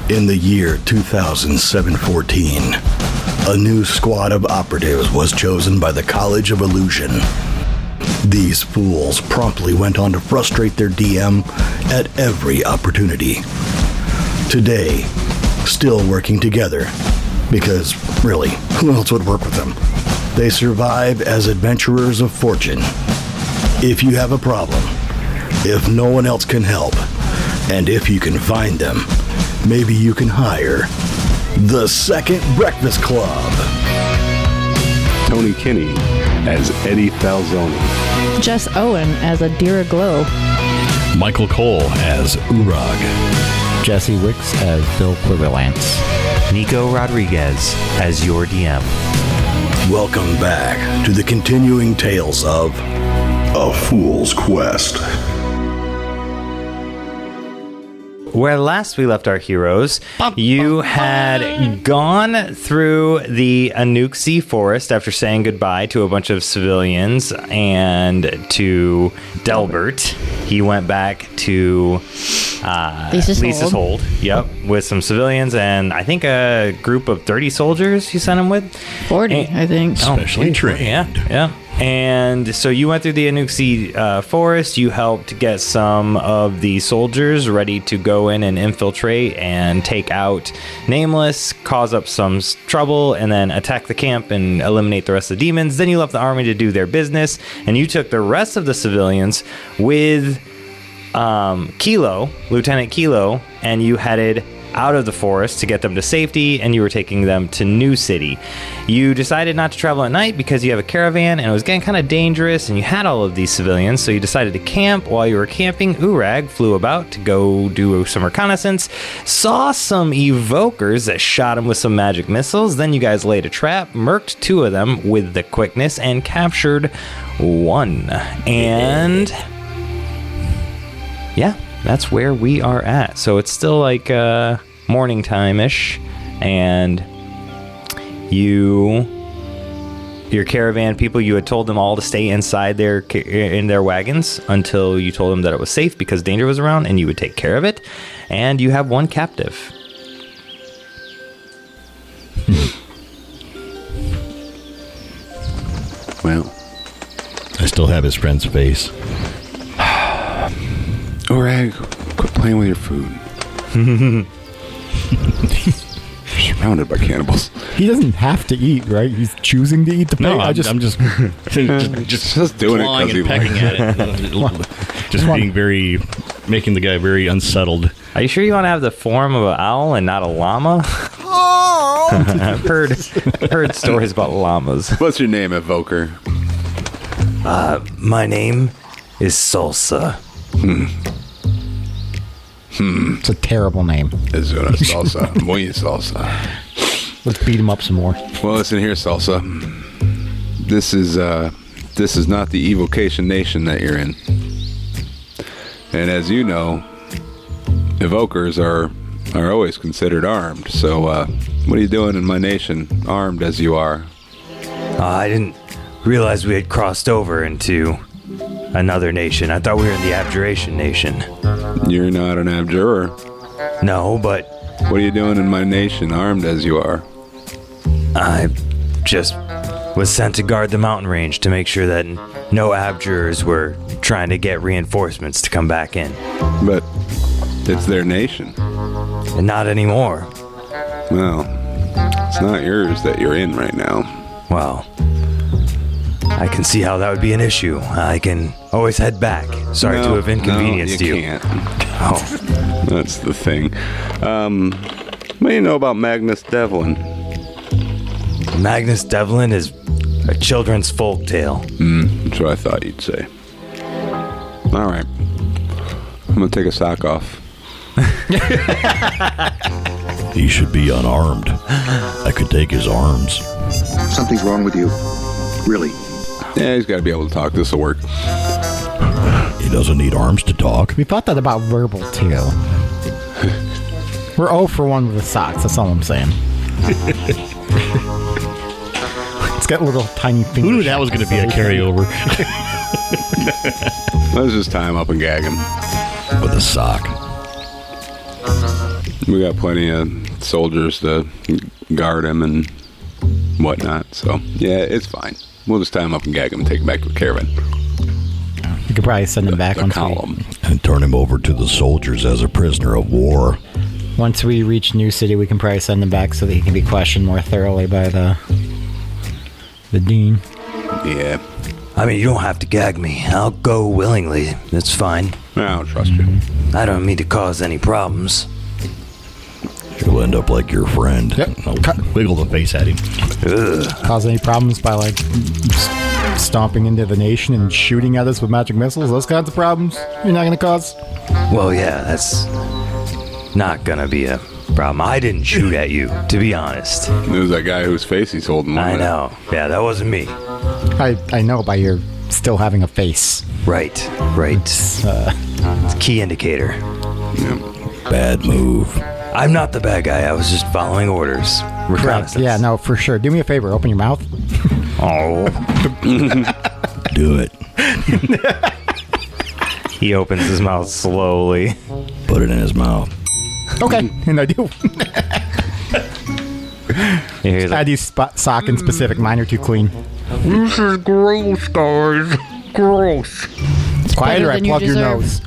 In the year 2014, a new squad of operatives was chosen by the College of Illusion. These fools promptly went on to frustrate their DM at every opportunity. Today, still working together, because really, who else would work with them? They survive as adventurers of fortune. If you have a problem, if no one else can help, and if you can find them, maybe you can hire the Second Breakfast Club. Tony Kinney as Eddie Falzone. Jess Owen as Adira Glow. Michael Cole as Uorag. Jesse Wicks as Bill Quiverlance. Nico Rodriguez as your DM. Welcome back to the continuing tales of A Fool's Quest. Where last we left our heroes, you had gone through the Anuxi forest after saying goodbye to a bunch of civilians and to Delbert. He went back to Lisa's hold. Yep, with some civilians and I think a group of 30 soldiers you sent him with. 40, I think. Specially trained. Yeah. And so you went through the Anuxi forest. You helped get some of the soldiers ready to go in and infiltrate and take out Nameless, cause up some trouble, and then attack the camp and eliminate the rest of the demons. Then you left the army to do their business, and you took the rest of the civilians with Lieutenant Kilo, and you headed out of the forest to get them to safety, and you were taking them to New City. You decided not to travel at night because you have a caravan and it was getting kind of dangerous and you had all of these civilians, so you decided to camp. While you were camping, Uorag flew about to go do some reconnaissance, saw some evokers that shot him with some magic missiles. Then you guys laid a trap, murked 2 of them with the quickness, and captured 1. And yeah, that's where we are at. So it's still like morning time-ish, and your caravan people, you had told them all to stay inside in their wagons until you told them that it was safe because danger was around, and you would take care of it. And you have 1 captive. Well, I still have his friend's face. Uorag, quit playing with your food. Surrounded by cannibals. He doesn't have to eat, right? He's choosing to eat the plate. No, I'm just just doing it because he pecking at it. Just being making the guy very unsettled. Are you sure you want to have the form of an owl and not a llama? I've heard stories about llamas. What's your name, evoker? My name is Salsa. It's a terrible name. It's una salsa. Muy salsa. Let's beat him up some more. Well, listen here, Salsa. This is not the evocation nation that you're in. And as you know, evokers are always considered armed. So what are you doing in my nation, armed as you are? I didn't realize we had crossed over into another nation. I thought we were in the Abjuration nation. You're not an abjurer. No, but What are you doing in my nation, armed as you are? I just was sent to guard the mountain range to make sure that no abjurers were trying to get reinforcements to come back in. But it's their nation. And not anymore. Well, it's not yours that you're in right now. Well, I can see how that would be an issue. I can always head back. Sorry to have inconvenienced you. No, you can't. Oh. That's the thing. What do you know about Magnus Devlin? Magnus Devlin is a children's folk tale. That's what I thought you'd say. All right. I'm going to take a sock off. He should be unarmed. I could take his arms. Something's wrong with you. Really. Yeah, he's got to be able to talk. This will work. He doesn't need arms to talk. We thought that about verbal, too. We're 0 for 1 with the socks. That's all I'm saying. It's got little tiny fingers. Who knew that was going to be a carryover? Let's just tie him up and gag him. With a sock. We got plenty of soldiers to guard him and whatnot. So, yeah, it's fine. We'll just tie him up and gag him and take him back to the caravan. You could probably send him back The column. And turn him over to the soldiers as a prisoner of war. Once we reach New City, we can probably send him back so that he can be questioned more thoroughly by the dean. Yeah. I mean, you don't have to gag me. I'll go willingly. It's fine. I don't trust you. I don't mean to cause any problems. You'll end up like your friend. Yep. I'll wiggle the face at him. Cause any problems by like stomping into the nation and shooting at us with magic missiles? Those kinds of problems you're not gonna cause? Well, yeah, that's not gonna be a problem. I didn't shoot at you, to be honest. It was that guy whose face he's holding. I know. Yeah, that wasn't me. I know by your still having a face. Right. It's a key indicator. Bad move. I'm not the bad guy. I was just following orders. Reconnaissance. Yeah, no, for sure. Do me a favor. Open your mouth. Oh. Do it. He opens his mouth slowly. Put it in his mouth. Okay, and I do. Here's I do sock in specific. Mine are too clean. this is gross, guys. Gross. Quieter, I than you plug your deserve. nose.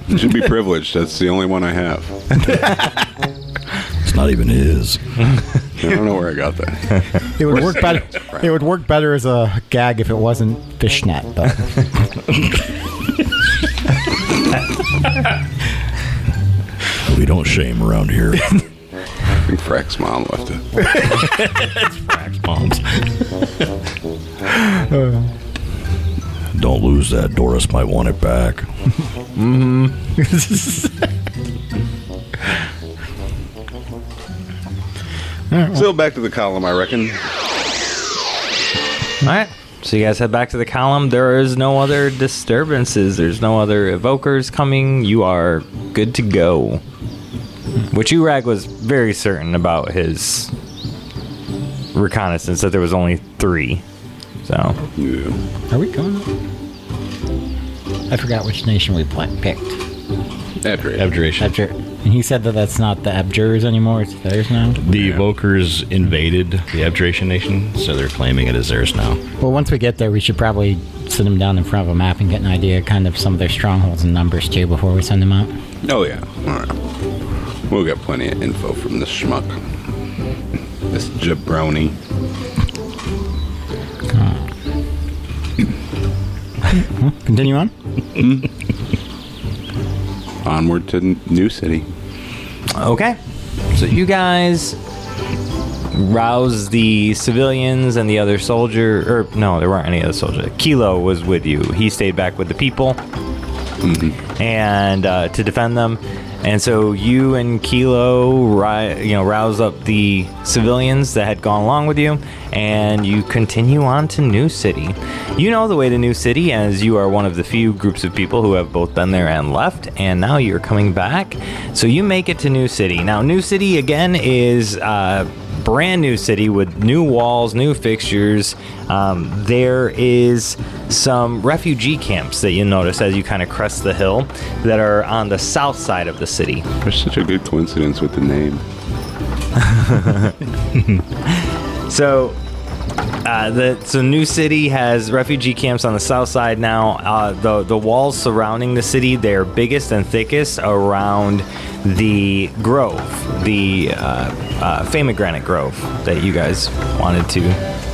You should be privileged. That's the only one I have. It's not even his. I don't know where I got that. It would work better. It would work better as a gag if it wasn't fishnet. But We don't shame around here. I think Frack's mom left it. Bombs. Don't lose that. Doris might want it back. Still back to the column, I reckon. All right. So you guys head back to the column. There is no other disturbances. There's no other evokers coming. You are good to go. Which Uorag was very certain about his reconnaissance, that there was only 3. So Yeah. are we going? I forgot which nation we picked. Abjuration. And he said that that's not the abjurers anymore. It's theirs now. The evokers invaded the Abjuration Nation, so they're claiming it as theirs now. Well, once we get there, we should probably sit them down in front of a map and get an idea kind of some of their strongholds and numbers too before we send them out. Oh, yeah. All right. We'll get plenty of info from this schmuck. This jabroni. Continue on. Onward to New City. okay. So you guys rouse the civilians and the other soldier, or no, there weren't any other soldier. Kilo was with you. He stayed back with the people and to defend them. And so you and Kilo, rouse up the civilians that had gone along with you, and you continue on to New City. You know the way to New City, as you are one of the few groups of people who have both been there and left, and now you're coming back. So you make it to New City. Now, New City, again, is brand new city with new walls, new fixtures. There is some refugee camps that you notice as you kind of crest the hill that are on the south side of the city. There's such a good coincidence with the name. So New City has refugee camps on the south side now. The walls surrounding the city, they're biggest and thickest around the grove, the Famigranate Grove that you guys wanted to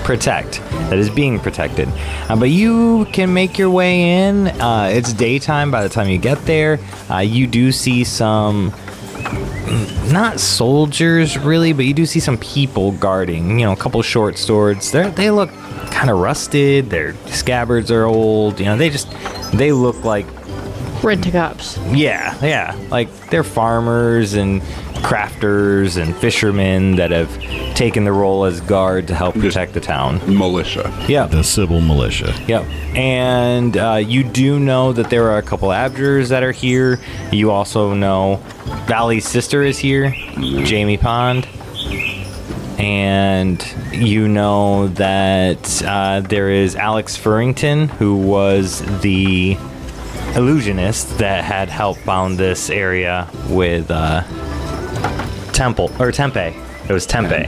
protect, that is being protected. But you can make your way in. It's daytime by the time you get there. You do see some, not soldiers really, but you do see some people guarding, a couple short swords. They look kind of rusted. Their scabbards are old. They look like Rent-a-cops. Yeah. Like they're farmers and crafters and fishermen that have taken the role as guard to help protect the town. Militia. Yep. The civil militia. Yep. And you do know that there are a couple abjurers that are here. You also know Valley's sister is here, Jamie Pond. And you know that there is Alex Furrington, who was the illusionist that had helped found this area with Temple or Tempe. It was Tempe.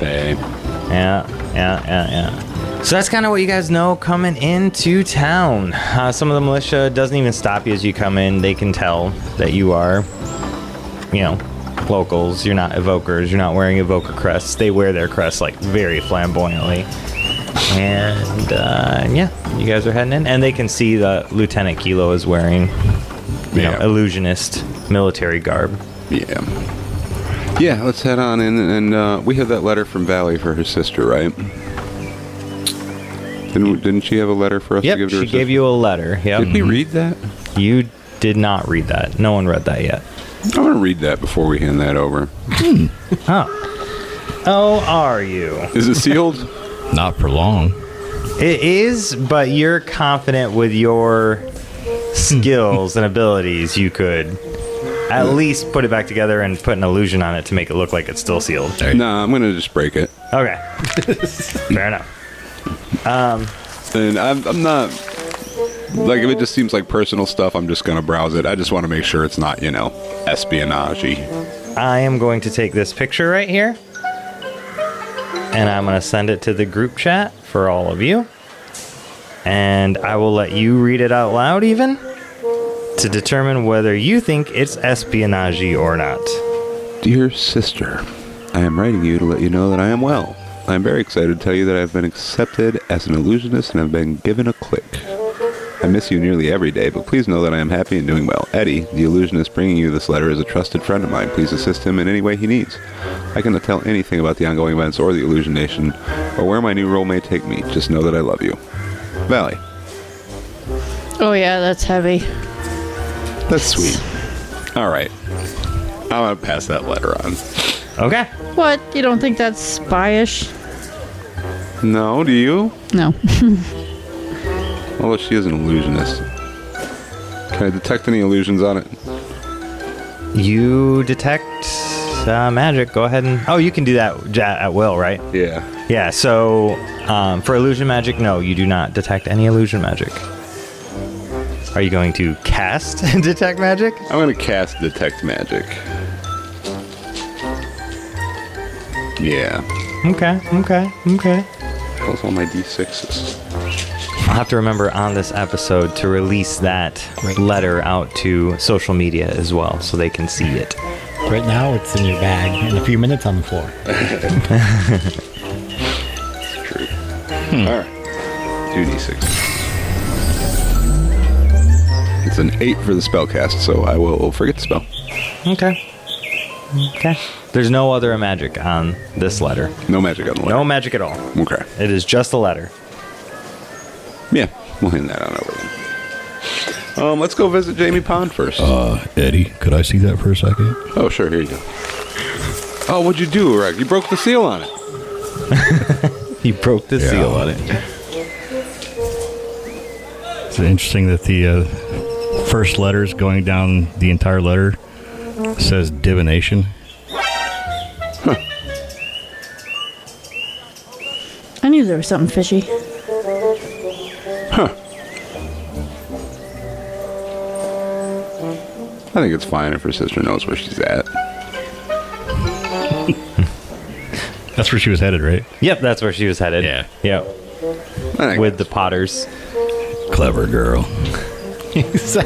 Yeah. So that's kind of what you guys know coming into town. Some of the militia doesn't even stop you as you come in. They can tell that you are, locals. You're not evokers. You're not wearing evoker crests. They wear their crests like very flamboyantly. And you guys are heading in, and they can see that Lieutenant Kilo is wearing, illusionist military garb. Yeah, let's head on in, and we have that letter from Valley for her sister, right? Didn't she have a letter for us to give to her sister? Yep, she gave you a letter. Yep. Did we read that? You did not read that. No one read that yet. I'm going to read that before we hand that over. Oh, are you? Is it sealed? Not for long. It is, but you're confident with your skills and abilities, you could at least put it back together and put an illusion on it to make it look like it's still sealed. Nah, I'm going to just break it. Okay. Fair enough. And I'm not... Like, if it just seems like personal stuff, I'm just going to browse it. I just want to make sure it's not, espionage-y. I am going to take this picture right here, and I'm going to send it to the group chat for all of you. And I will let you read it out loud even to determine whether you think it's espionage-y or not. Dear sister, I am writing you to let you know that I am well. I am very excited to tell you that I have been accepted as an illusionist and have been given a click. I miss you nearly every day, but please know that I am happy and doing well. Eddie, the illusionist bringing you this letter, is a trusted friend of mine. Please assist him in any way he needs. I cannot tell anything about the ongoing events or the Illusion Nation, or where my new role may take me. Just know that I love you. Valley. Oh yeah, that's heavy. That's sweet. All right. I'm going to pass that letter on. Okay. What? You don't think that's spyish? No, do you? No. Although she is an illusionist. Can I detect any illusions on it? You detect magic. Go ahead and... Oh, you can do that at will, right? Yeah. Yeah, so for illusion magic, no, you do not detect any illusion magic. Are you going to cast detect magic? I'm going to cast detect magic. Yeah. Okay. Close all my D6s. I'll have to remember on this episode to release that letter out to social media as well so they can see it. Right now, it's in your bag. In a few minutes, on the floor. True. All right. 2d6. It's an 8 for the spellcast, so I will forget the spell. Okay. There's no other magic on this letter. No magic on the letter. No magic at all. Okay. It is just a letter. Yeah, we'll hand that on over then. Let's go visit Jamie Pond first. Eddie, could I see that for a second? Oh, sure. Here you go. Oh, what'd you do, Uorag? You broke the seal on it. He broke the seal on it. It's interesting that the first letters going down the entire letter says divination. I knew there was something fishy. I think it's fine if her sister knows where she's at. That's where she was headed, right? Yep, that's where she was headed. Yeah. Yep. With the Potters. Clever girl. So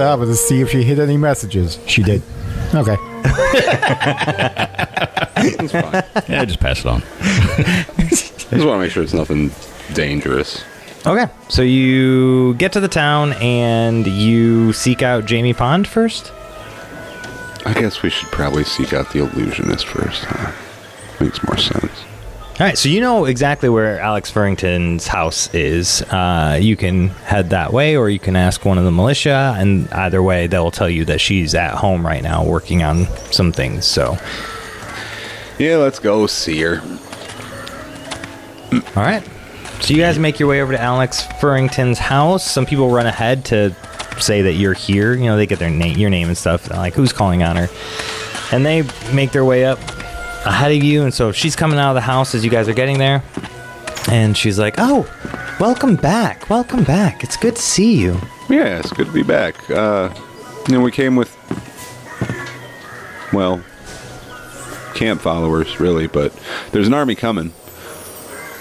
I was to see if she hit any messages. She did. Okay. It's fine. Yeah, just pass it on. Just want to make sure it's nothing dangerous. Okay, so you get to the town and you seek out Jamie Pond first? I guess we should probably seek out the illusionist first, huh? Makes more sense. All right, so you know exactly where Alex Furrington's house is. You can head that way, or you can ask one of the militia, and either way, they'll tell you that she's at home right now working on some things, so... Yeah, let's go see her. All right. So you guys make your way over to Alex Furrington's house. Some people run ahead to say that you're here. You know, they get their your name and stuff. They're like, who's calling on her? And they make their way up ahead of you. And so she's coming out of the house as you guys are getting there. And she's like, oh, welcome back. Welcome back. It's good to see you. Yeah, it's good to be back. We came with... Well, camp followers, really. But there's an army coming.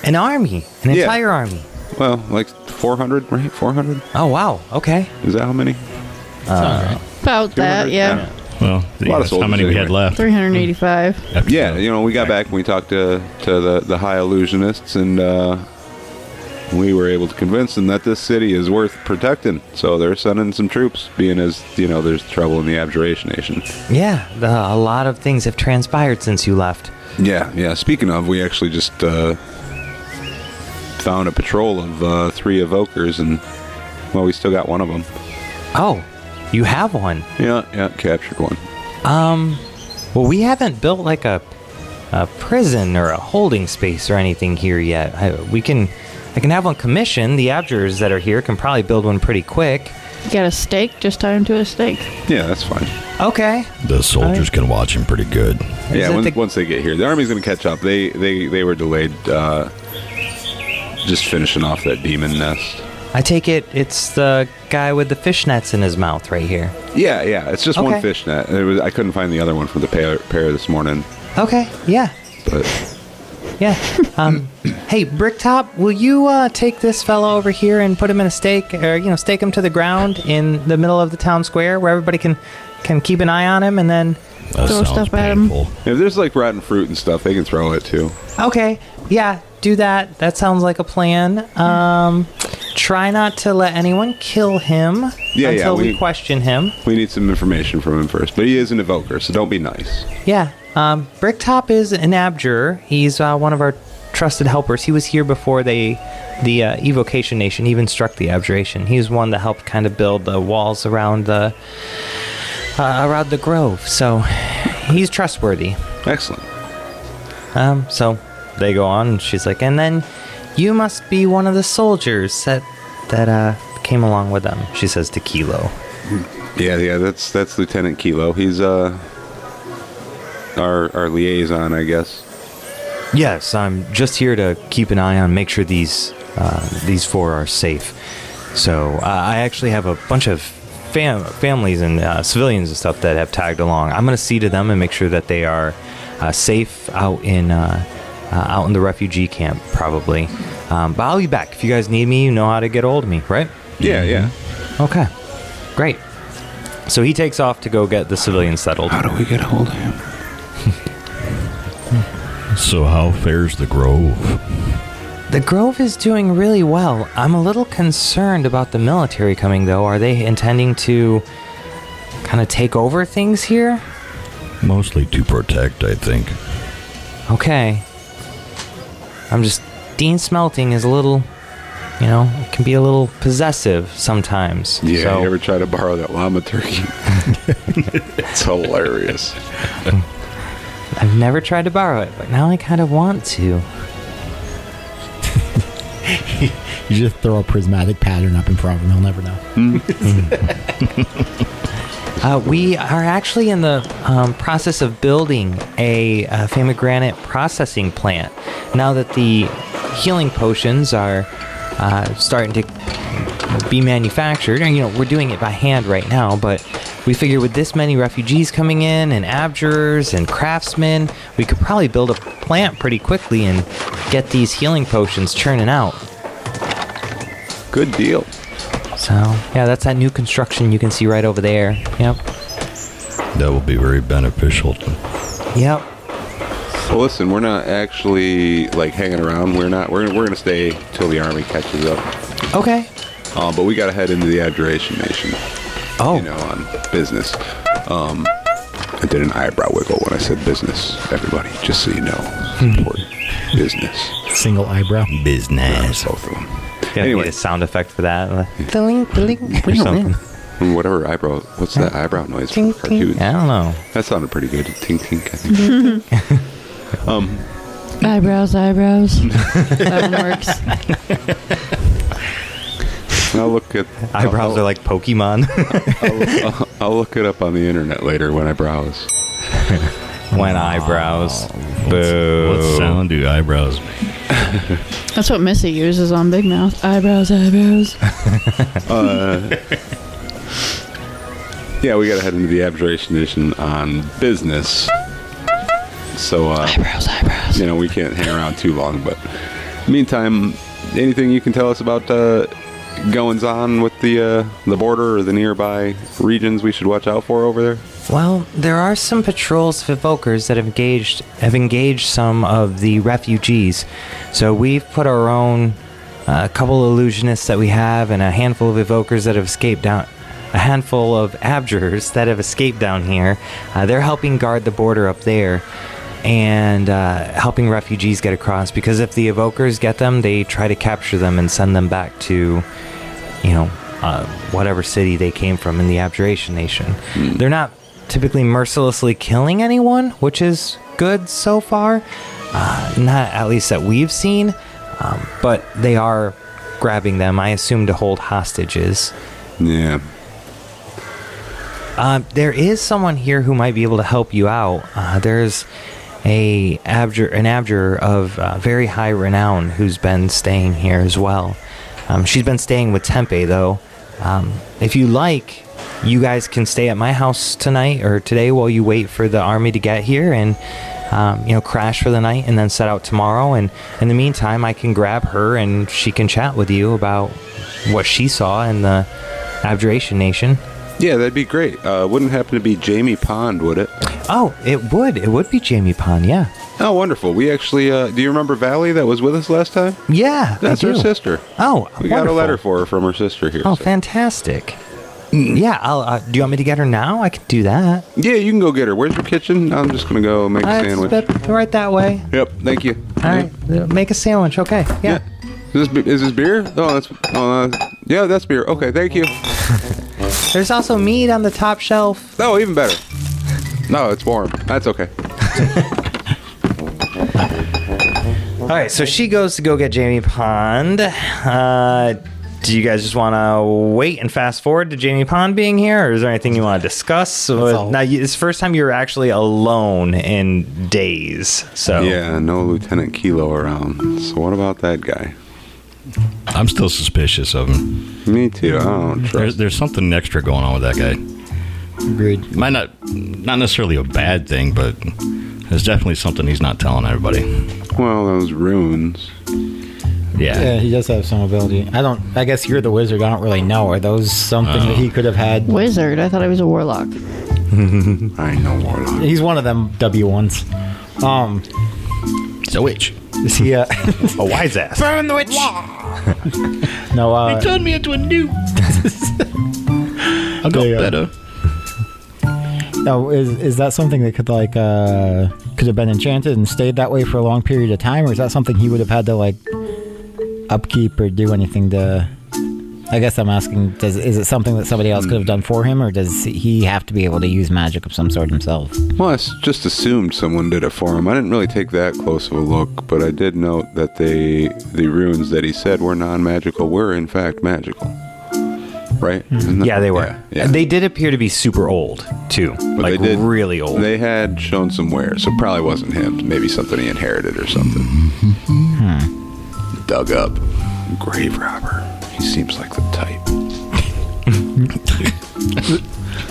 An army? An Yeah. entire army? Well, like 400, right? 400? Oh, wow. Okay. Is that how many? About that, yeah. Well, lot of how soldiers many we had anyway. left? 385. Yeah, you know, we got back and we talked to the high illusionists, and we were able to convince them that this city is worth protecting. So they're sending some troops, being as, you know, there's trouble in the Abjuration Nation. Yeah, a lot of things have transpired since you left. Yeah. Speaking of, we actually just found a patrol of 3 evokers, and, well, we still got one of them. Oh, you have one? Yeah, captured one. Well, we haven't built like a prison or a holding space or anything here yet. I can have one commissioned. The abjurers that are here can probably build one pretty quick. You got a stake? Just tie him to a stake. Yeah, that's fine. Okay. The soldiers can watch him pretty good. Yeah, it once they get here. The army's going to catch up. They were delayed just finishing off that demon nest. I take it it's the guy with the fishnets in his mouth right here. Yeah, it's just one Okay. fishnet. I couldn't find the other one from the pair this morning, Okay, yeah. but Yeah. Hey, Bricktop, will you take this fellow over here and put him in a stake, or stake him to the ground in the middle of the town square where everybody can keep an eye on him, and then. That Throw sounds stuff at him. painful. if there's like rotten fruit and stuff, they can throw it too. Okay, yeah, do that. That sounds like a plan. Try not to let anyone kill him until we question him. We need some information from him first, but he is an evoker, so don't be nice. Yeah. Bricktop is an abjurer. He's one of our trusted helpers. He was here before the evocation nation even struck the abjuration. He was one that helped kind of build the walls around the grove. So he's trustworthy. Excellent. So they go on, and she's like, and then you must be one of the soldiers that came along with them. She says to Kilo. Yeah, that's Lieutenant Kilo. He's our liaison, I guess. Yes, I'm just here to keep an eye on, make sure these 4 are safe. So I actually have a bunch of families and civilians and stuff that have tagged along. I'm going to see to them and make sure that they are safe out in the refugee camp, probably. But I'll be back. If you guys need me, you know how to get a hold of me, right? Yeah. Okay, great. So he takes off to go get the civilians settled. How do we get a hold of him? So how fares the Grove? The Grove is doing really well. I'm a little concerned about the military coming, though. Are they intending to kind of take over things here? Mostly to protect, I think. Okay. Dean Smelting is a little, it can be a little possessive sometimes. Yeah, So, you ever try to borrow that llama turkey? It's hilarious. I've never tried to borrow it, but now I kind of want to. You just throw a prismatic pattern up in front of him. He'll never know. We are actually in the process of building a famigranate processing plant. Now that the healing potions are starting to be manufactured, and we're doing it by hand right now, but we figure with this many refugees coming in and abjurers and craftsmen, we could probably build a plant pretty quickly and get these healing potions churning out. Good deal. So, yeah, that's that new construction you can see right over there. Yep. That will be very beneficial. Yep. Well, listen, we're not actually like hanging around. We're gonna stay till the army catches up. Okay. But we gotta head into the Abjuration Nation. Oh. On business. I did an eyebrow wiggle when I said business. Everybody, just so you know, it's important. Business. Single eyebrow. Business. Both of them. Anyway, Anyway, a sound effect for that. Or something. whatever eyebrow. What's that eyebrow noise Tink, for tink. cartoons? I don't know. That sounded pretty good. Tink tink. I think. Eyebrows. That one works. I'll look at Eyebrows are like Pokemon. I'll look it up on the internet later when I browse. When eyebrows. Boo. What sound do eyebrows make? That's what Missy uses on Big Mouth. Eyebrows. Yeah, we gotta head into the Abjuration Nation on business. So, Eyebrows. we can't hang around too long. But meantime, anything you can tell us about goings on with the border or the nearby regions we should watch out for over there? Well, there are some patrols of evokers that have engaged some of the refugees. So we've put our own couple illusionists that we have and a handful of evokers that have escaped down. A handful of abjurers that have escaped down here. They're helping guard the border up there and helping refugees get across, because if the evokers get them, they try to capture them and send them back to, whatever city they came from in the Abjuration Nation. They're not typically mercilessly killing anyone, which is good so far. Not at least that we've seen, but they are grabbing them, I assume, to hold hostages. Yeah. There is someone here who might be able to help you out. There's an abjurer of very high renown who's been staying here as well. She's been staying with Tempe, though. If you like, you guys can stay at my house tonight or today while you wait for the army to get here and, crash for the night and then set out tomorrow. And in the meantime, I can grab her and she can chat with you about what she saw in the Abjuration Nation. Yeah, that'd be great. Wouldn't happen to be Jamie Pond, would it? Oh, it would. It would be Jamie Pond, yeah. Oh, wonderful. We actually, do you remember Valley that was with us last time? Yeah, That's I her do. sister. Oh, We got a letter for her from her sister here. Oh, so. fantastic. Yeah, I'll, do you want me to get her now? I can do that. Yeah, you can go get her. Where's your kitchen? I'm just going to go make a sandwich. Right that way. Yep, thank you. All right, make a sandwich. Okay, yeah. Is this beer? Yeah, that's beer. Okay, thank you. There's also meat on the top shelf. Oh, even better. No, it's warm. That's okay. All right, so she goes to go get Jamie Pond. Do you guys just want to wait and fast forward to Jamie Pond being here, or is there anything you want to discuss? Now, it's the first time you're actually alone in days. So Yeah, no Lieutenant Kilo around. So what about that guy? I'm still suspicious of him. Me too. I don't trust. There's something extra going on with that guy. Agreed. Might not necessarily a bad thing, but there's definitely something he's not telling everybody. Well, those runes. Yeah, he does have some ability. I guess you're the wizard. I don't really know. Are those something that he could have had? Wizard. I thought I was a warlock. I know Warlock. He's one of them W1s. He's a witch. Is he a wise ass. burn the witch? No, He turned me into a noob. I got better. No, is that something that could have been enchanted and stayed that way for a long period of time, or is that something he would have had to upkeep or do anything to? I guess I'm asking, is it something that somebody else could have done for him, or does he have to be able to use magic of some sort himself? Well, I just assumed someone did it for him. I didn't really take that close of a look, but I did note that the runes that he said were non-magical were in fact magical. Right? Yeah, they were. Yeah. They did appear to be super old, too. But they did, really old. They had shown some wear, so probably wasn't him. Maybe something he inherited or something. Dug up. Grave robber. He seems like the type.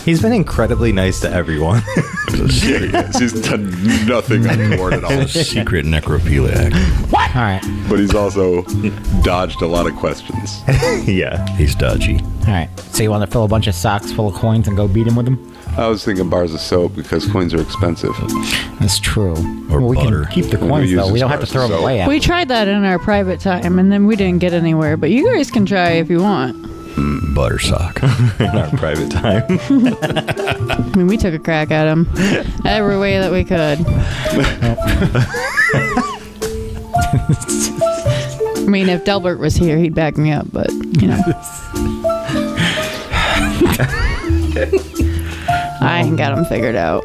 He's been incredibly nice to everyone. He's done nothing untoward at all. Secret necrophiliac. All right. But he's also dodged a lot of questions. Yeah. He's dodgy. All right. So you want to fill a bunch of socks full of coins and go beat him with them? I was thinking bars of soap because coins are expensive. That's true. Or we butter. can keep the Well, coins, we though. use We don't have to bars throw of them soap. away. We tried that in our private time, and then we didn't get anywhere. But you guys can try if you want. Butter sock. In our private time. I mean, we took a crack at him every way that we could. I mean, if Delbert was here, he'd back me up, but, I ain't got him figured out.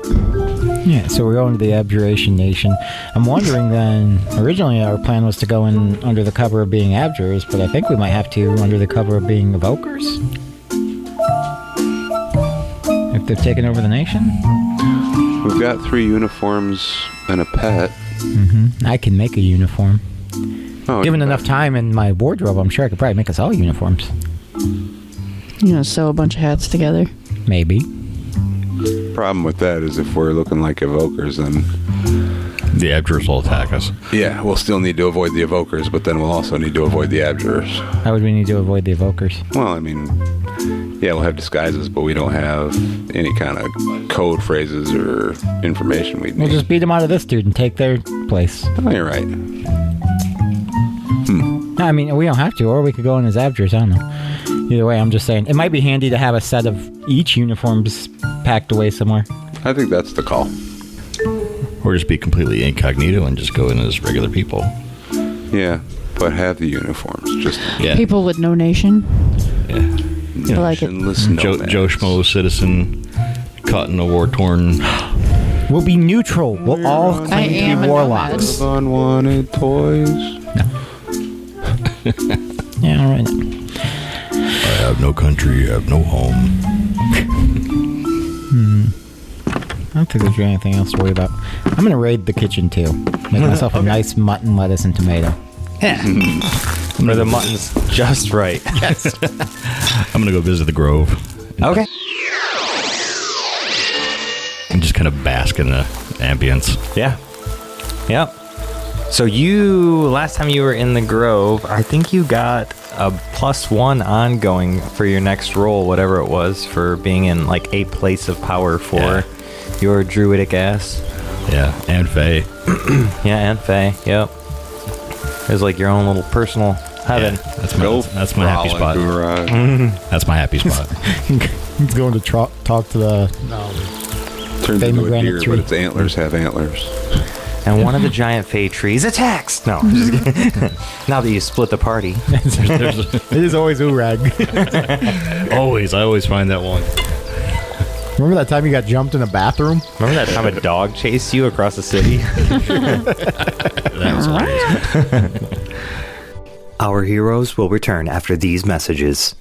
Yeah, so we're going to the Abjuration Nation. I'm wondering then, originally our plan was to go in under the cover of being abjurers, but I think we might have to under the cover of being evokers. If they've taken over the nation? We've got 3 uniforms and a pet. I can make a uniform. Oh, Given enough time in my wardrobe, I'm sure I could probably make us all uniforms. Sew a bunch of hats together. Maybe. Problem with that is if we're looking like evokers, then The abjurers will attack us. Yeah, we'll still need to avoid the evokers, but then we'll also need to avoid the abjurers. How would we need to avoid the evokers? Well, I mean, yeah, we'll have disguises, but we don't have any kind of code phrases or information we need. We'll just beat them out of this dude and take their place. Oh, you're right. No, I mean, we don't have to, or we could go in as abjurers. I don't know. Either way, I'm just saying it might be handy to have a set of each uniforms packed away somewhere. I think that's the call. Or just be completely incognito and just go in as regular people. Yeah, but have the uniforms. Just People with no nation. Yeah. I like it. Joe Schmo, citizen, caught in a war-torn... We'll be neutral. We'll all claim to be warlocks. Unwanted toys. Yeah, all right. I have no country, I have no home. I don't think there's really anything else to worry about. I'm going to raid the kitchen, too. Make myself a nice mutton, lettuce, and tomato. Yeah. Where the mutton's just right. Yes. I'm going to go visit the Grove. Okay. And just kind of bask in the ambience. Yeah. Yep. So last time you were in the Grove, I think you got a +1 ongoing for your next roll, whatever it was, for being in like a place of power for your druidic ass. Yeah, and Faye. Yeah, and Faye. Yep. It was like your own little personal heaven. Yeah, that's my happy spot. That's my happy spot. He's going to talk to the... Turns into a deer, but its antlers have antlers. And one of the giant Fey trees attacks. No, I'm just kidding. Now that you split the party. It is always Uorag. Always. I always find that one. Remember that time you got jumped in a bathroom? Remember that time a dog chased you across the city? That was hilarious. Our heroes will return after these messages.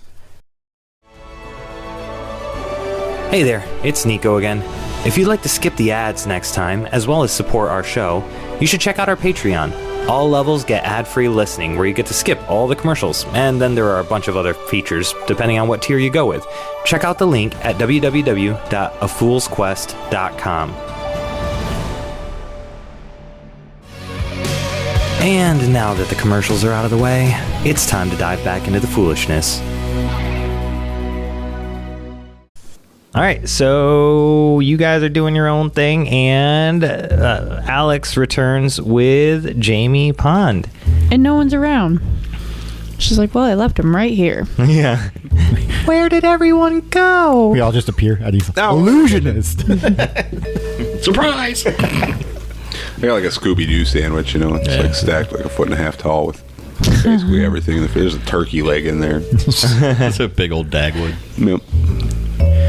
Hey there, it's Nico again. If you'd like to skip the ads next time, as well as support our show, you should check out our Patreon. All levels get ad-free listening, where you get to skip all the commercials, and then there are a bunch of other features, depending on what tier you go with. Check out the link at www.afoolsquest.com. And now that the commercials are out of the way, it's time to dive back into the foolishness. All right, so you guys are doing your own thing, and Alex returns with Jamie Pond. And no one's around. She's like, well, I left him right here. Yeah. Where did everyone go? We all just appear at his illusionist. Surprise! I got like a Scooby-Doo sandwich, you know? It's like stacked like 1.5 feet tall with basically everything. There's a turkey leg in there. That's a big old Dagwood. Yep.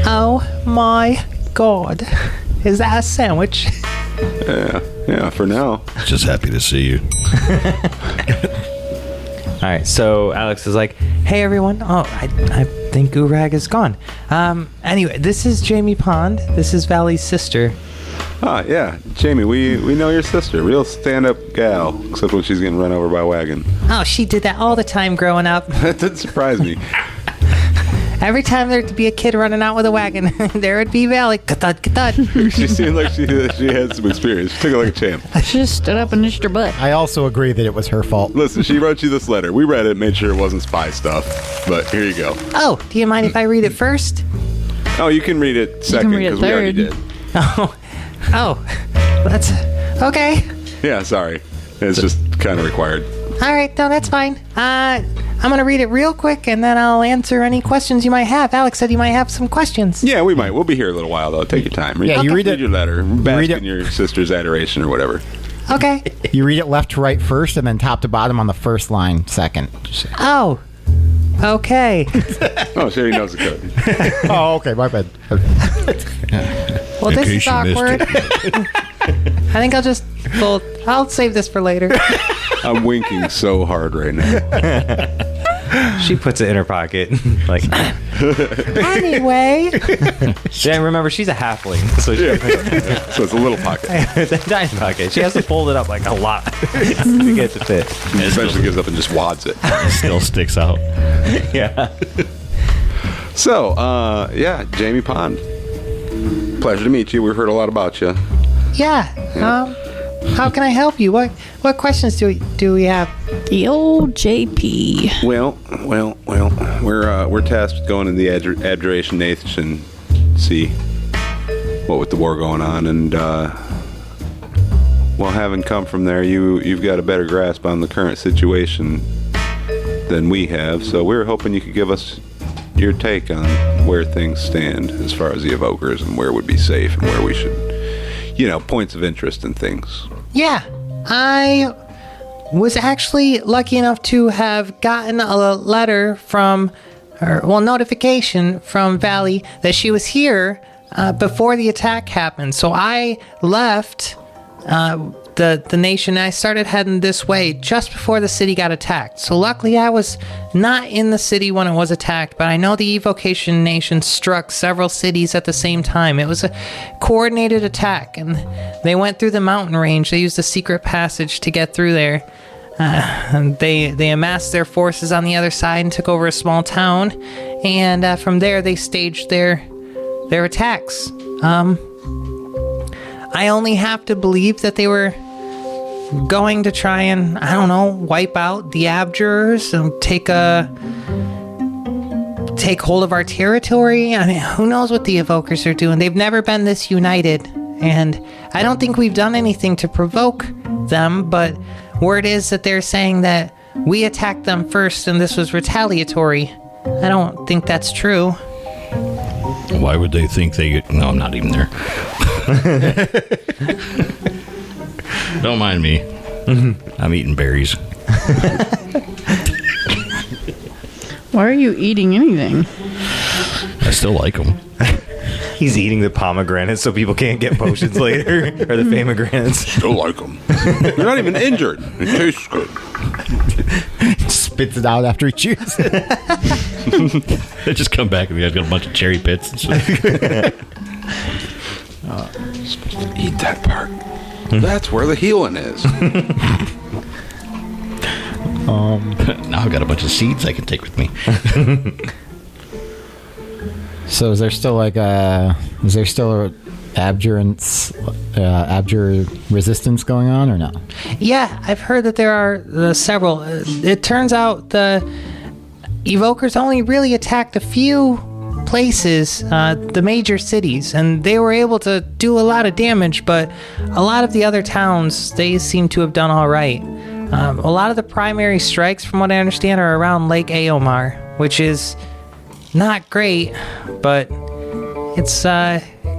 Oh my God. Is that a sandwich? Yeah, for now. Just happy to see you. All right, so Alex is like, hey everyone. Oh, I think Uorag is gone. Anyway, this is Jamie Pond. This is Valley's sister. Ah, yeah. Jamie, we know your sister. Real stand-up gal, except when she's getting run over by a wagon. Oh, she did that all the time growing up. That didn't surprise me. Every time there'd be a kid running out with a wagon, there would be Valley. Ka-thud, ka-thud. She seemed like she had some experience. She took it like a champ. She just stood up and itched her butt. I also agree that it was her fault. Listen, she wrote you this letter. We read it, made sure it wasn't spy stuff. But here you go. Oh, do you mind if I read it first? Oh, you can read it second because we already did. Oh, that's okay. Yeah, sorry. It's just kind of required. All right, no, that's fine. I'm going to read it real quick, and then I'll answer any questions you might have. Alex said you might have some questions. Yeah, we might. We'll be here a little while, though. Take your time. You read your letter. Bask in your sister's adoration or whatever. Okay. You read it left to right first, and then top to bottom on the first line second. Oh, okay. Oh, sure, he knows the code. Oh, okay, my bad. Well, this is awkward. I think I'll save this for later. I'm winking so hard right now. She puts it in her pocket. Like, anyway. Yeah, remember, she's a halfling. So, so it's a little pocket. It's a tiny pocket. She has to fold it up like a lot to get to fit. He eventually gives up and just wads it. It still sticks out. Yeah. So, yeah, Jamie Pond. Pleasure to meet you. We've heard a lot about you. Yeah. How can I help you? What questions do we have? The old JP. Well, we're tasked with going to the abjuration nation, see what with the war going on, and well, having come from there, you've got a better grasp on the current situation than we have. So we were hoping you could give us your take on where things stand as far as the evokers and where would be safe and where we should, points of interest and things. Yeah, I was actually lucky enough to have gotten a letter from her, notification from Valley that she was here before the attack happened. So I left the nation and I started heading this way just before the city got attacked. So luckily I was not in the city when it was attacked, but I know the evocation nation struck several cities at the same time. It was a coordinated attack and they went through the mountain range. They used a secret passage to get through there. And they amassed their forces on the other side and took over a small town, and from there they staged their attacks. I only have to believe that they were going to try and, wipe out the abjurers and take hold of our territory. I mean, who knows what the evokers are doing? They've never been this united, and I don't think we've done anything to provoke them, but word is that they're saying that we attacked them first and this was retaliatory. I don't think that's true. Why would they think they... No, I'm not even there. Don't mind me. I'm eating berries. Why are you eating anything? I still like them. He's eating the pomegranates so people can't get potions later, or the famagranates. Still like them. You're not even injured. It tastes good. Spits it out after he chews it. They just come back and we guys got a bunch of cherry pits and stuff. Supposed to eat that part. That's where the healing is. Now I've got a bunch of seeds I can take with me. So is there still abjurance, abjure resistance going on or no? Yeah, I've heard that there are several. It turns out the evokers only really attacked a few places, the major cities, and they were able to do a lot of damage, but a lot of the other towns, they seem to have done all right. A lot of the primary strikes, from what I understand, are around Lake Aomar, which is not great, but it's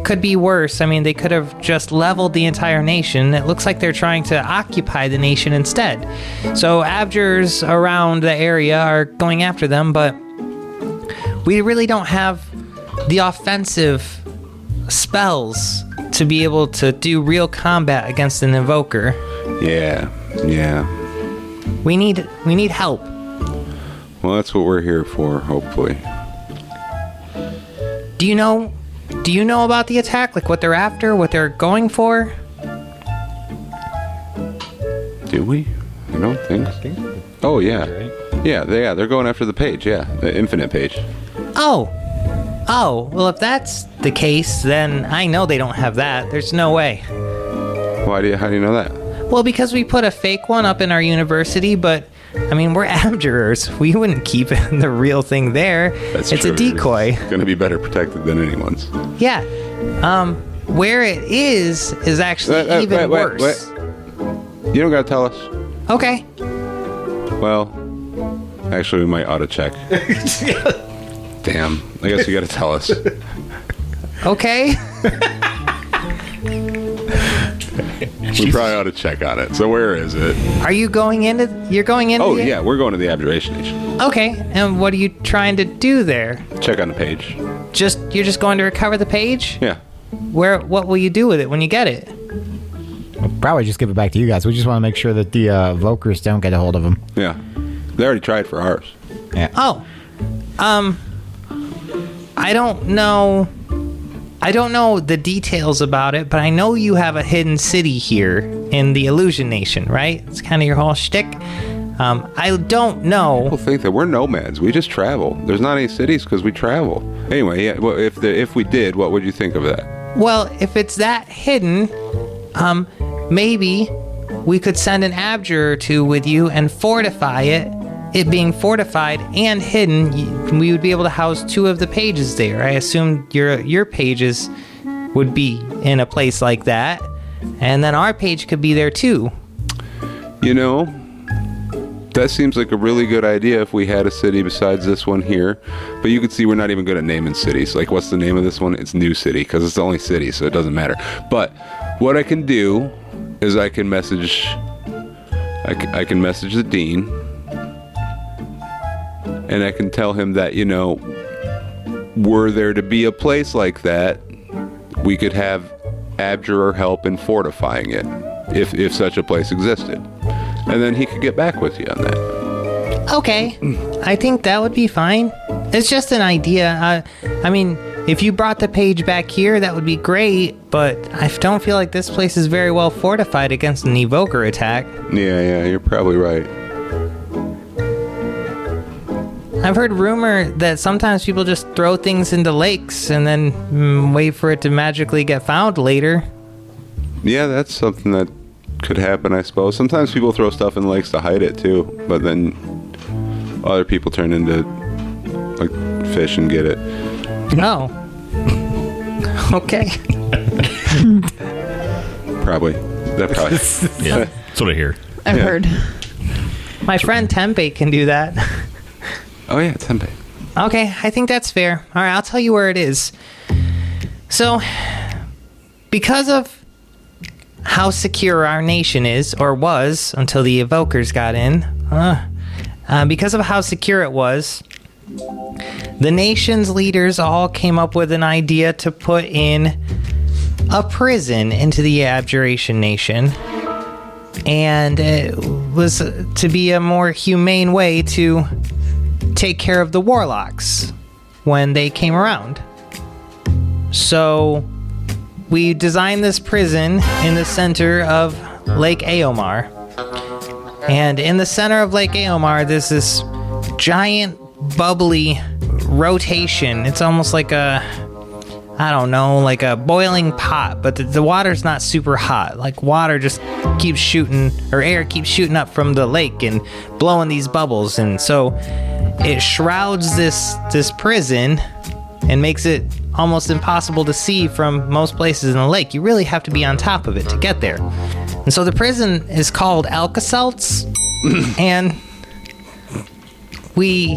could be worse. I mean, they could have just leveled the entire nation. It looks like they're trying to occupy the nation instead. So abjurers around the area are going after them, but we really don't have the offensive spells to be able to do real combat against an evoker. Yeah. We need help. Well, that's what we're here for, hopefully. Do you know about the attack? Like what they're after, what they're going for? Do we? I don't think so. Oh, yeah. Yeah, they're going after the page, yeah. The infinite page. Oh, well, if that's the case, then I know they don't have that. There's no way. How do you know that? Well, because we put a fake one up in our university, but, I mean, we're abjurers. We wouldn't keep the real thing there. That's it's true. A decoy. It's going to be better protected than anyone's. Yeah. Where it is actually even worse. Wait. You don't got to tell us. Okay. Well, actually, we might auto check. Damn. I guess you got to tell us. Okay. We probably ought to check on it. So where is it? Are you going into? You're going into? Oh, yeah. We're going to the abjuration nation. Okay. And what are you trying to do there? Check on the page. You're just going to recover the page? Yeah. What will you do with it when you get it? We'll probably just give it back to you guys. We just want to make sure that the evokers don't get a hold of them. Yeah. They already tried for ours. Yeah. Oh. I don't know the details about it, but I know you have a hidden city here in the Illusion Nation, right? It's kind of your whole shtick. I don't know. People think that we're nomads. We just travel. There's not any cities because we travel. Anyway, yeah. Well, if we did, what would you think of that? Well, if it's that hidden, maybe we could send an abjurer or two with you and fortify it. It being fortified and hidden, we would be able to house 2 of the pages there. I assume your pages would be in a place like that, and then our page could be there too. You know, that seems like a really good idea if we had a city besides this one here. But you can see we're not even good at naming cities. Like, what's the name of this one? It's New City, because it's the only city, so it doesn't matter. But what I can do is I can message the dean, and I can tell him that, you know, were there to be a place like that, we could have abjurer help in fortifying it, if such a place existed. And then he could get back with you on that. Okay, I think that would be fine. It's just an idea. I mean, if you brought the page back here, that would be great, but I don't feel like this place is very well fortified against an evoker attack. Yeah, you're probably right. I've heard rumor that sometimes people just throw things into lakes and then wait for it to magically get found later. Yeah, that's something that could happen, I suppose. Sometimes people throw stuff in lakes to hide it too, but then other people turn into like fish and get it. Oh. Okay. Probably. Yeah, that's what I hear. I've heard. My friend Tempe can do that. Oh yeah, Tempe. Okay, I think that's fair. All right, I'll tell you where it is. So, because of how secure our nation is, or was, until the evokers got in, because of how secure it was, the nation's leaders all came up with an idea to put in a prison into the abjuration nation. And it was to be a more humane way to take care of the warlocks when they came around. So we designed this prison in the center of Lake Aomar. And in the center of Lake Aomar, there's this giant bubbly rotation. It's almost like a boiling pot, but the water's not super hot. Like, water just keeps shooting, or air keeps shooting up from the lake and blowing these bubbles. And so it shrouds this prison and makes it almost impossible to see from most places in the lake. You really have to be on top of it to get there. And so the prison is called Alka-Seltz, and we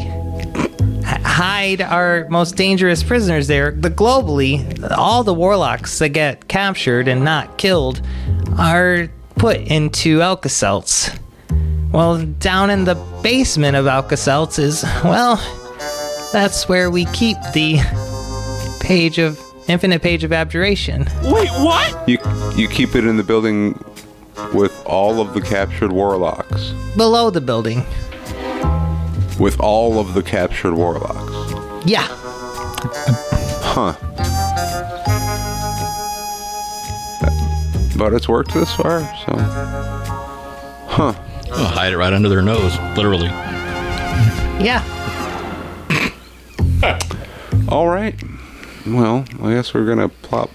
hide our most dangerous prisoners there. Globally, all the warlocks that get captured and not killed are put into Alka-Seltz. Well, down in the basement of Alka-Seltz is, well, that's where we keep the infinite page of abjuration. Wait, what? You keep it in the building with all of the captured warlocks. Below the building. With all of the captured warlocks. Yeah. Huh. But it's worked this far, so. Huh. Oh, hide it right under their nose, literally. Yeah. All right. Well, I guess we're gonna plop.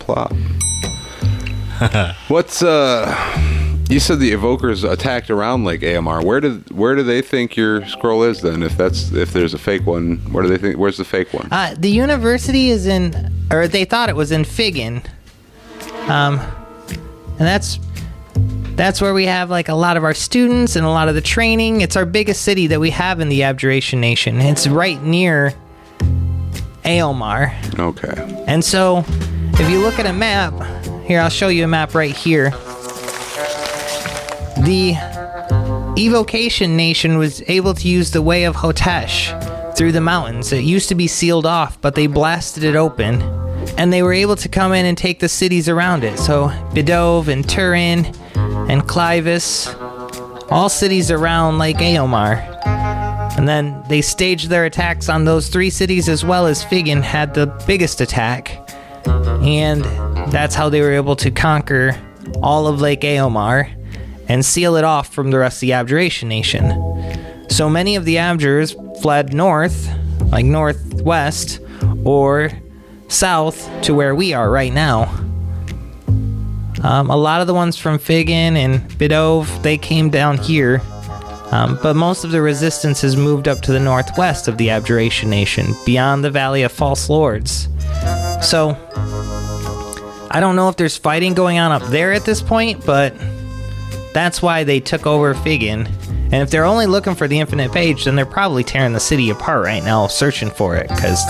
What's you said the evokers attacked around Lake Aomar. Where do they think your scroll is then? If there's a fake one, where do they think? Where's the fake one? The university is in, or they thought it was in Figgin. And that's where we have like a lot of our students and a lot of the training. It's our biggest city that we have in the Abjuration Nation. It's right near Aomar. Okay. And so, if you look at a map, here, I'll show you a map right here. The Evocation Nation was able to use the Way of Hotesh through the mountains. It used to be sealed off, but they blasted it open, and they were able to come in and take the cities around it. So, Bidove and Turin and Clivis, all cities around Lake Aomar. And then they staged their attacks on those 3 cities, as well as Figgin had the biggest attack. And that's how they were able to conquer all of Lake Aomar and seal it off from the rest of the Abjuration Nation. So many of the Abjurers fled north, like northwest, or south to where we are right now. A lot of the ones from Figgin and Bidove, they came down here. But most of the resistance has moved up to the northwest of the Abjuration Nation, beyond the Valley of False Lords. So, I don't know if there's fighting going on up there at this point, but that's why they took over Figgin. And if they're only looking for the Infinite Page, then they're probably tearing the city apart right now, searching for it, because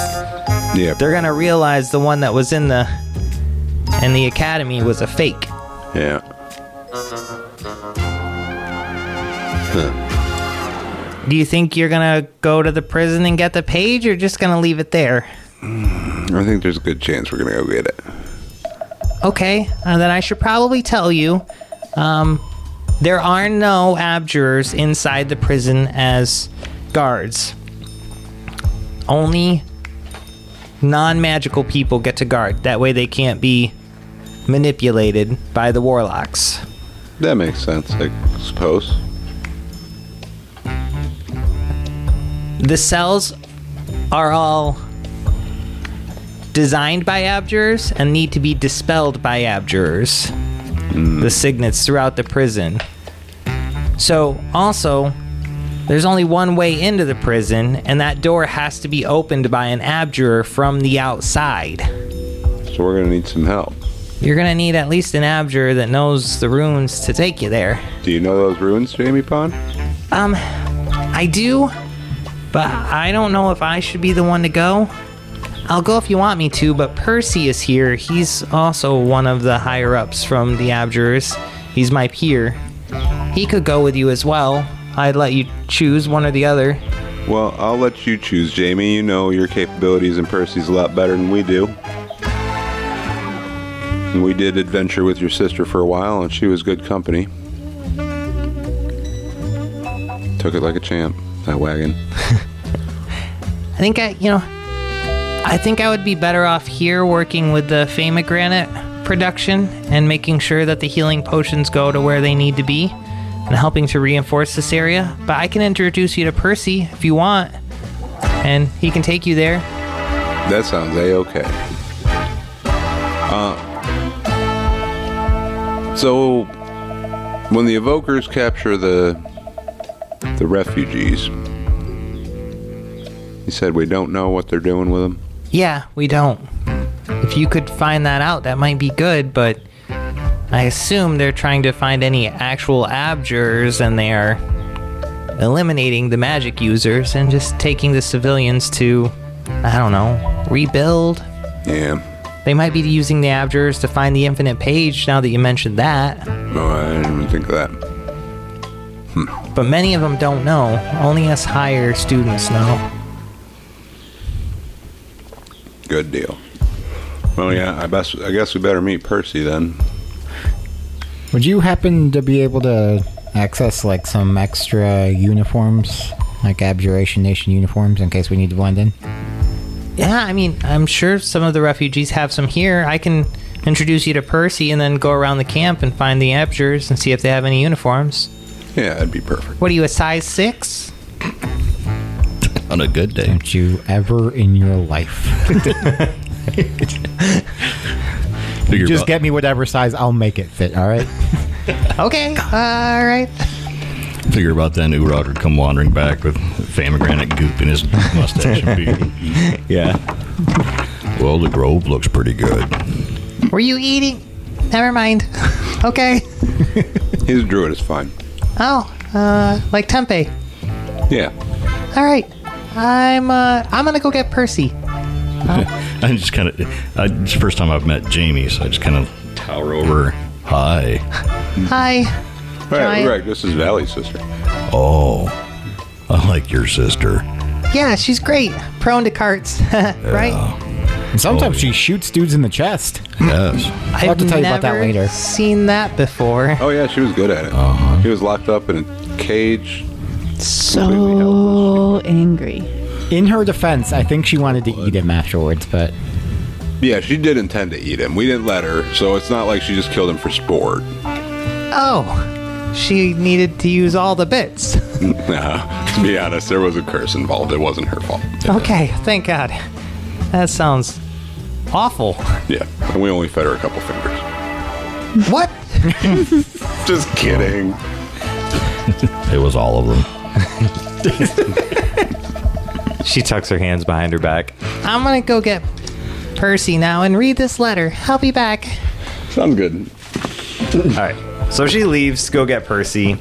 they're gonna realize the one that was in the academy was a fake. Yeah. Do you think you're gonna go to the prison and get the page, or just gonna leave it there? I think there's a good chance we're gonna go get it. Okay, then I should probably tell you, there are no abjurers inside the prison as guards. Only non-magical people get to guard. That way they can't be manipulated by the warlocks. That makes sense, I suppose. The cells are all designed by abjurers and need to be dispelled by abjurers. The signets throughout the prison. So, also, there's only one way into the prison, and that door has to be opened by an abjurer from the outside. So we're gonna need some help. You're gonna need at least an abjurer that knows the runes to take you there. Do you know those runes, Jamie Pond? I do, but I don't know if I should be the one to go. I'll go if you want me to, but Percy is here. He's also one of the higher-ups from the abjurers. He's my peer. He could go with you as well. I'd let you choose one or the other. Well, I'll let you choose, Jamie. You know your capabilities and Percy's a lot better than we do. And we did adventure with your sister for a while, and she was good company. Took it like a champ, that wagon. I think I would be better off here working with the Famigranate production and making sure that the healing potions go to where they need to be and helping to reinforce this area. But I can introduce you to Percy if you want, and he can take you there. That sounds A-okay. So, when the evokers capture the refugees, you said we don't know what they're doing with them? Yeah, we don't. If you could find that out, that might be good, but I assume they're trying to find any actual abjurers, and they are eliminating the magic users and just taking the civilians to, I don't know, rebuild. Yeah. They might be using the abjurers to find the Infinite Page, now that you mentioned that. No, I didn't even think of that. But many of them don't know. Only us higher students know. Good deal. Well, yeah, I guess we better meet Percy then. Would you happen to be able to access like some extra uniforms, like Abjuration Nation uniforms, in case we need to blend in? Yeah, I mean, I'm sure some of the refugees have some here. I can introduce you to Percy and then go around the camp and find the abjurers and see if they have any uniforms. Yeah, that'd be perfect. What are you, a size 6? On a good day. Don't you ever in your life. Just get me whatever size, I'll make it fit, alright? Okay, alright. Figure about then Uorag would come wandering back with Famigranate goop in his mustache. Yeah. Well, the grove looks pretty good. Were you eating? Never mind. Okay. His druid is fine. Oh, like tempeh. Yeah. Alright. I'm gonna go get Percy. I just kind of, it's the first time I've met Jamie, so I just kind of tower over. Hi. Hi. Right, this is Valley's sister. Oh, I like your sister. Yeah, she's great. Prone to carts, right? And sometimes she shoots dudes in the chest. Yes. I'll have to tell you about that later. Seen that before. Oh yeah, she was good at it. He was locked up in a cage. So angry. In her defense, I think she wanted to eat him afterwards, but... Yeah, she did intend to eat him. We didn't let her, so it's not like she just killed him for sport. Oh, she needed to use all the bits. Nah, to be honest, there was a curse involved. It wasn't her fault. Okay, thank God. That sounds awful. Yeah, and we only fed her a couple fingers. What? Just kidding. It was all of them. She tucks her hands behind her back. I'm gonna go get Percy now and read this letter. I'll be back. Sounds good. All right. So she leaves to go get Percy.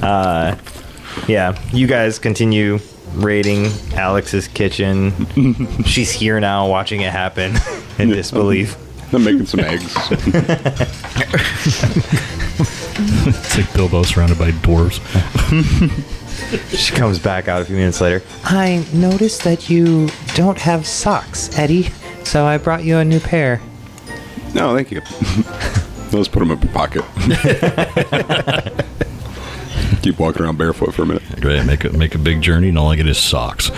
Yeah, you guys continue raiding Alex's kitchen. She's here now watching it happen in disbelief. I'm making some eggs. It's like Bilbo surrounded by dwarves. She comes back out a few minutes later. I noticed that you don't have socks, Eddie, so I brought you a new pair. No, thank you. Let's put them in my pocket. Keep walking around barefoot for a minute. Right, make a big journey, and all I get is socks.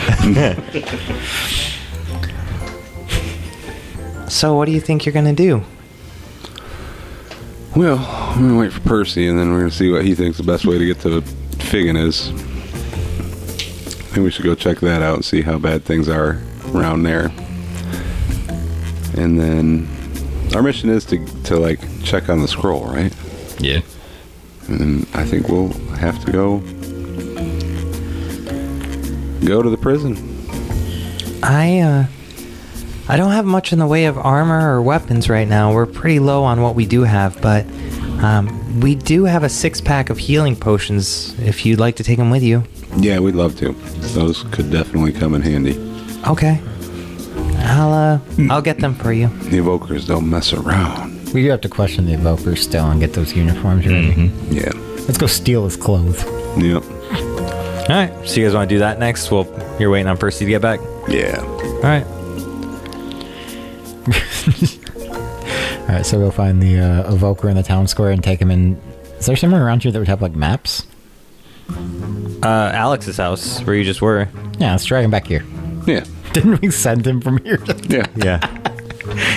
So what do you think you're gonna do? Well, I'm going to wait for Percy, and then we're going to see what he thinks the best way to get to Figgin is. I think we should go check that out and see how bad things are around there. And then our mission is to like check on the scroll, right? Yeah. And then I think we'll have to go to the prison. I don't have much in the way of armor or weapons right now. We're pretty low on what we do have, but we do have a 6-pack of healing potions if you'd like to take them with you. Yeah, we'd love to. Those could definitely come in handy. Okay. I'll get them for you. The evokers don't mess around. We do have to question the evokers still and get those uniforms ready. Mm-hmm. Yeah. Let's go steal his clothes. Yep. All right. So you guys want to do that next? Well, you're waiting on Percy to get back? Yeah. All right. All right, so we'll find the evoker in the town square and take him in. Is there somewhere around here that would have like maps? Alex's house, where you just were. Yeah, let's drag him back here. Yeah. Didn't we send him from here? Yeah. Yeah.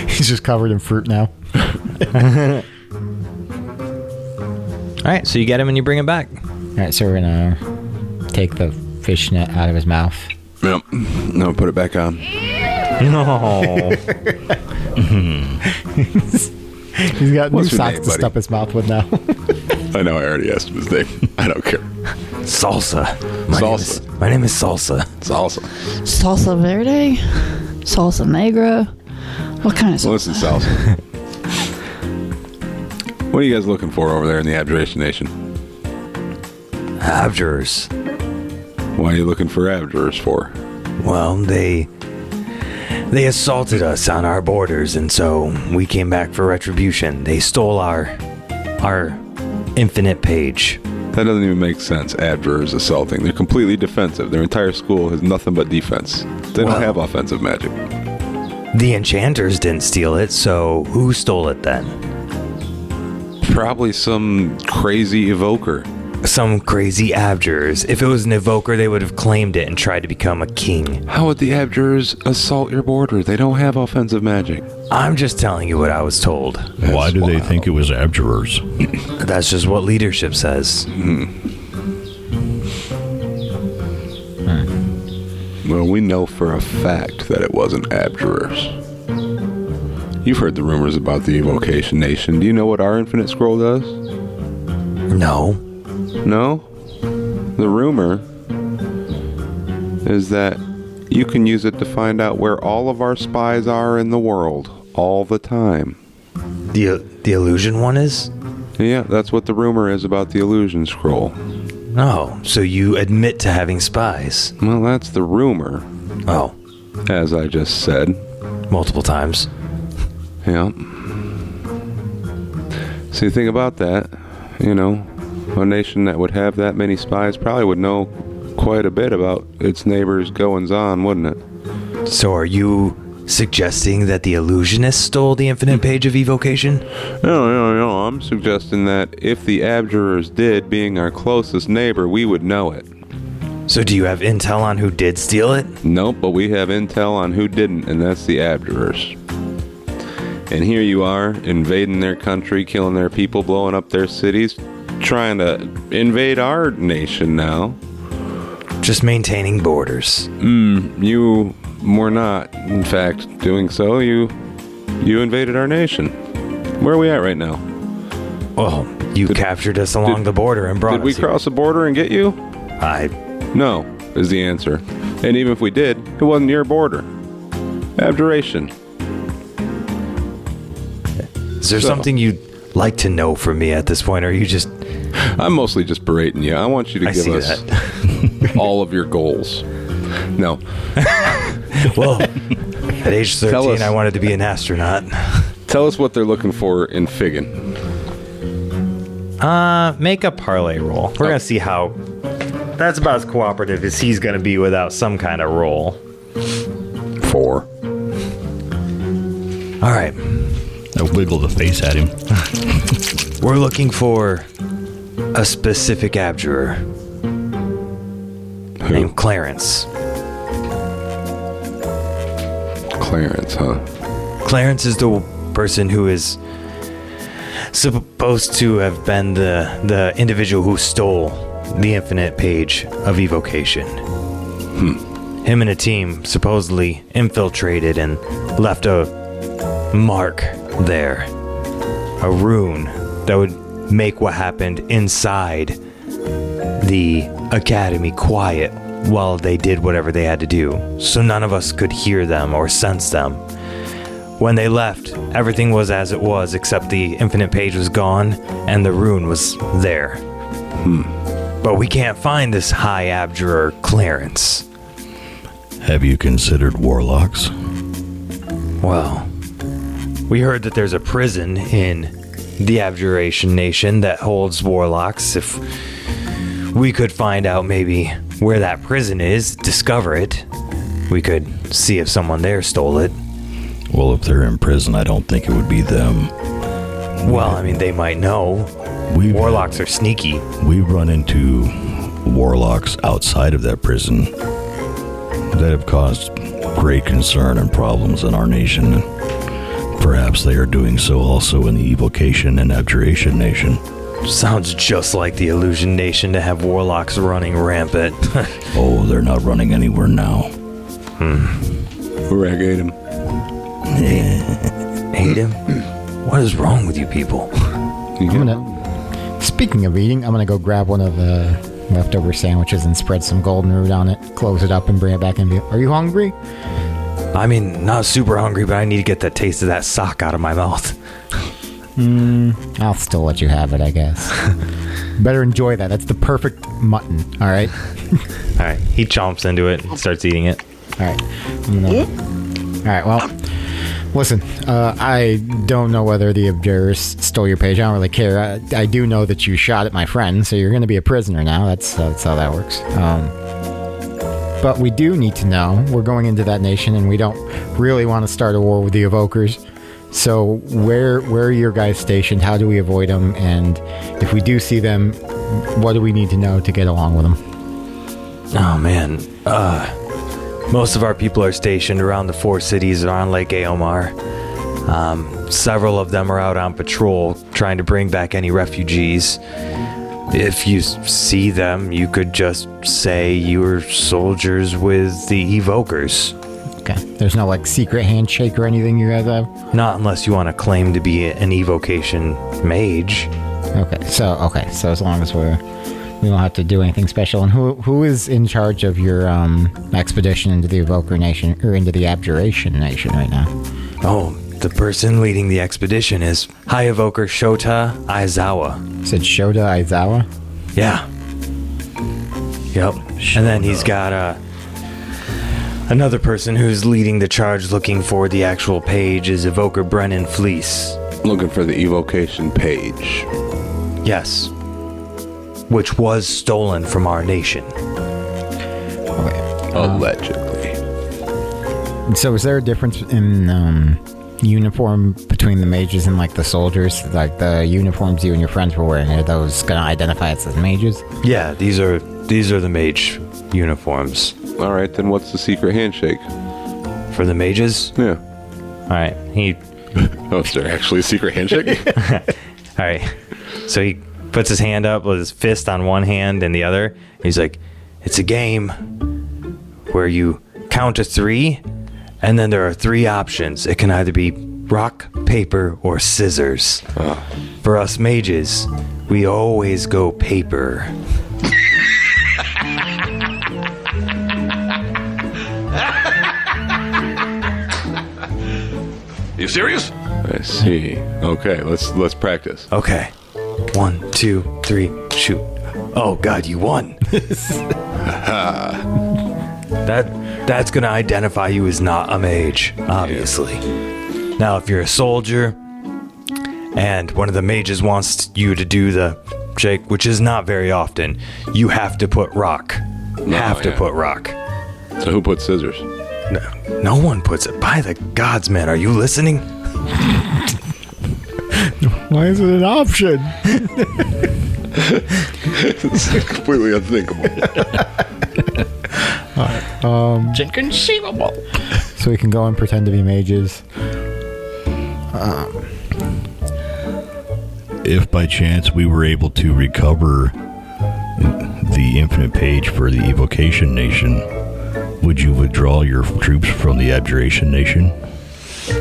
He's just covered in fruit now. All right. So you get him and you bring him back. All right, so we're gonna take the fishnet out of his mouth. Yep. No, put it back on. No. He's got new What's your socks name, to buddy? stuff his mouth with now. I know I already asked him his name. I don't care. Salsa. Salsa. My name is Salsa. Salsa. Salsa verde? Salsa negra? What kind of salsa? Listen, Salsa. What are you guys looking for over there in the Abjuration Nation? Abjurers. Why are you looking for Abjurers for? Well, they assaulted us on our borders, and so we came back for retribution. They stole our infinite page. That doesn't even make sense. Abjurers assaulting. They're completely defensive. Their entire school has nothing but defense. They don't have offensive magic. The enchanters didn't steal it, so who stole it then? Probably some crazy evoker. Some crazy abjurers. If it was an evoker, they would have claimed it and tried to become a king. How would the Abjurers assault your border? They don't have offensive magic. I'm just telling you what I was told. Why do they think it was abjurers? That's just what leadership says. Well, we know for a fact that it wasn't Abjurers. You've heard the rumors about the Evocation Nation. Do you know what our Infinite Scroll does? No. No? The rumor is that you can use it to find out where all of our spies are in the world, all the time. The illusion one is? Yeah, that's what the rumor is about the Illusion Scroll. Oh, so you admit to having spies. Well, that's the rumor, Oh, as I just said. multiple times. Yeah. So you think about that, you know, a nation that would have that many spies probably would know quite a bit about its neighbors' goings-on, wouldn't it? So are you suggesting that the illusionist stole the infinite page of evocation? No. I'm suggesting that if the Abjurers did, being our closest neighbor, we would know it. So do you have intel on who did steal it? Nope, but we have intel on who didn't, and that's the Abjurers. And here you are, invading their country, killing their people, blowing up their cities, trying to invade our nation now. Just maintaining borders. You were not, in fact, doing so. You invaded our nation. Where are we at right now? Well, you captured us along the border and brought us Did we here. cross the border and get you? No. Is the answer. And even if we did, it wasn't your border. Abjuration. Is there something you'd like to know from me at this point, or are you just... I'm mostly just berating you. I want you to give us all of your goals. No. Well, at age 13, I wanted to be an astronaut. Tell us what they're looking for in Figgin. Make a parlay roll. We're going to see how... That's about as cooperative as he's going to be without some kind of roll. 4. All right. I wiggle the face at him. We're looking for a specific abjurer named Clarence. Clarence, huh? Clarence is the person who is supposed to have been the individual who stole the infinite page of evocation. Him and a team supposedly infiltrated and left a mark there. A rune that would make what happened inside the academy quiet while they did whatever they had to do, so none of us could hear them or sense them. When they left, everything was as it was, except the infinite page was gone and the rune was there. But we can't find this high abjurer Clarence. Have you considered warlocks? Well, we heard that there's a prison in the Abjuration Nation that holds warlocks. If we could find out maybe where that prison is, discover it, we could see if someone there stole it. Well, if they're in prison, I don't think it would be them. Well, I mean, they might know. Warlocks are sneaky. We've run into warlocks outside of that prison that have caused great concern and problems in our nation. Perhaps they are doing so also in the Evocation and Abjuration Nation. Sounds just like the Illusion Nation to have warlocks running rampant. Oh, they're not running anywhere now. Uorag ate him. Hate him? What is wrong with you people? Speaking of eating, I'm gonna go grab one of the leftover sandwiches and spread some golden root on it, close it up, and bring it back in. Are you hungry? I mean, not super hungry, but I need to get the taste of that sock out of my mouth. I'll still let you have it, I guess. Better enjoy that. That's the perfect mutton, all right? All right, he chomps into it and starts eating it. All right. All right, well, listen, I don't know whether the abjurers stole your page. I don't really care. I do know that you shot at my friend, so you're going to be a prisoner now. That's how that works. But we do need to know. We're going into that nation, and we don't really want to start a war with the evokers. So where are your guys stationed? How do we avoid them? And if we do see them, what do we need to know to get along with them? Oh, man. Most of our people are stationed around the 4 cities around Lake Aomar. Several of them are out on patrol trying to bring back any refugees. If you see them, you could just say you were soldiers with the evokers. Okay. There's no secret handshake or anything you guys have? Not unless you want to claim to be an evocation mage. Okay. So as long as we don't have to do anything special. And who is in charge of your expedition into the Evoker Nation, or into the Abjuration Nation right now? Oh, the person leading the expedition is High Evoker Shota Aizawa. You said Shota Aizawa? Yeah. Yep. And then he's got another person who's leading the charge looking for the actual page is Evoker Brennan Fleece. Looking for the evocation page. Yes. Which was stolen from our nation. Okay. Allegedly. So is there a difference in uniform between the mages and the soldiers? Like the uniforms you and your friends were wearing, are those going to identify us as mages? Yeah, these are the mage uniforms. All right, then what's the secret handshake? For the mages? Yeah. All right. Oh, is there actually a secret handshake? All right. So he puts his hand up with his fist on one hand and the other. He's like, it's a game where you count to 3, and then there are 3 options. It can either be rock, paper, or scissors. For us mages, we always go paper. You serious? I see. Okay, let's practice. Okay. 1, 2, 3, shoot. Oh God, you won. That's gonna identify you as not a mage, obviously. Now, if you're a soldier and one of the mages wants you to do the shake, which is not very often, you have to put rock. Put rock. So who put scissors? No one puts it. By the gods, man, are you listening? Why is it an option? It's completely unthinkable. It's inconceivable. So we can go and pretend to be mages. If by chance we were able to recover the infinite page for the evocation nation, would you withdraw your troops from the abjuration nation?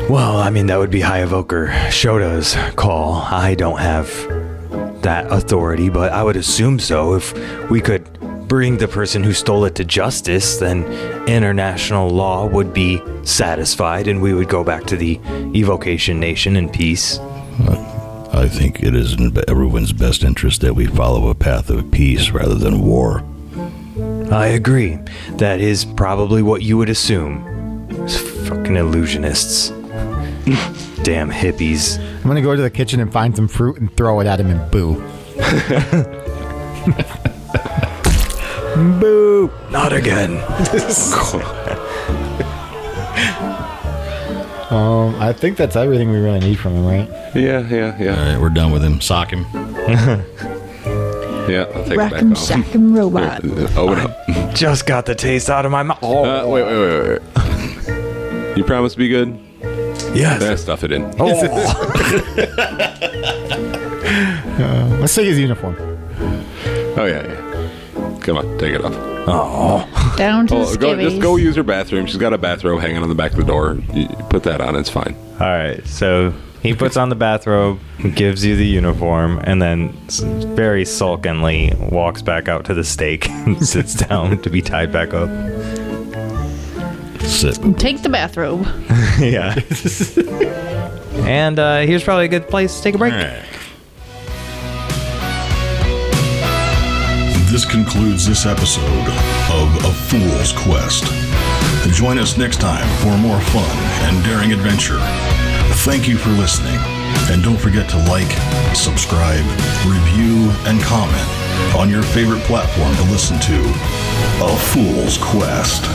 Well, I mean, that would be High Evoker Shoda's call. I don't have that authority, but I would assume so. If we could bring the person who stole it to justice, then international law would be satisfied and we would go back to the evocation nation in peace. I think it is in everyone's best interest that we follow a path of peace rather than war. I agree. That is probably what you would assume. Those fucking illusionists. Damn hippies. I'm gonna go to the kitchen and find some fruit and throw it at him and boo. Boo! Not again. I think that's everything we really need from him, right? Yeah. All right, we're done with him. Sock him. Yeah, I'll take Rock it back 'em, off. sock 'em, robot. Owen up. Just got the taste out of my mouth. Wait. You promise to be good? Yes. There, stuff it in. Let's take his uniform. Oh, yeah. Come on, take it off. Down to the Just skivvies. go use her bathroom. She's got a bathrobe hanging on the back of the door. You put that on, it's fine. All right, so he puts on the bathrobe, gives you the uniform, and then very sulkily walks back out to the stake and sits down to be tied back up. Sit. Take the bathrobe. Yeah. And here's probably a good place to take a break. All right. This concludes this episode of A Fool's Quest. Join us next time for more fun and daring adventure. Thank you for listening, and don't forget to like, subscribe, review, and comment on your favorite platform to listen to A Fool's Quest.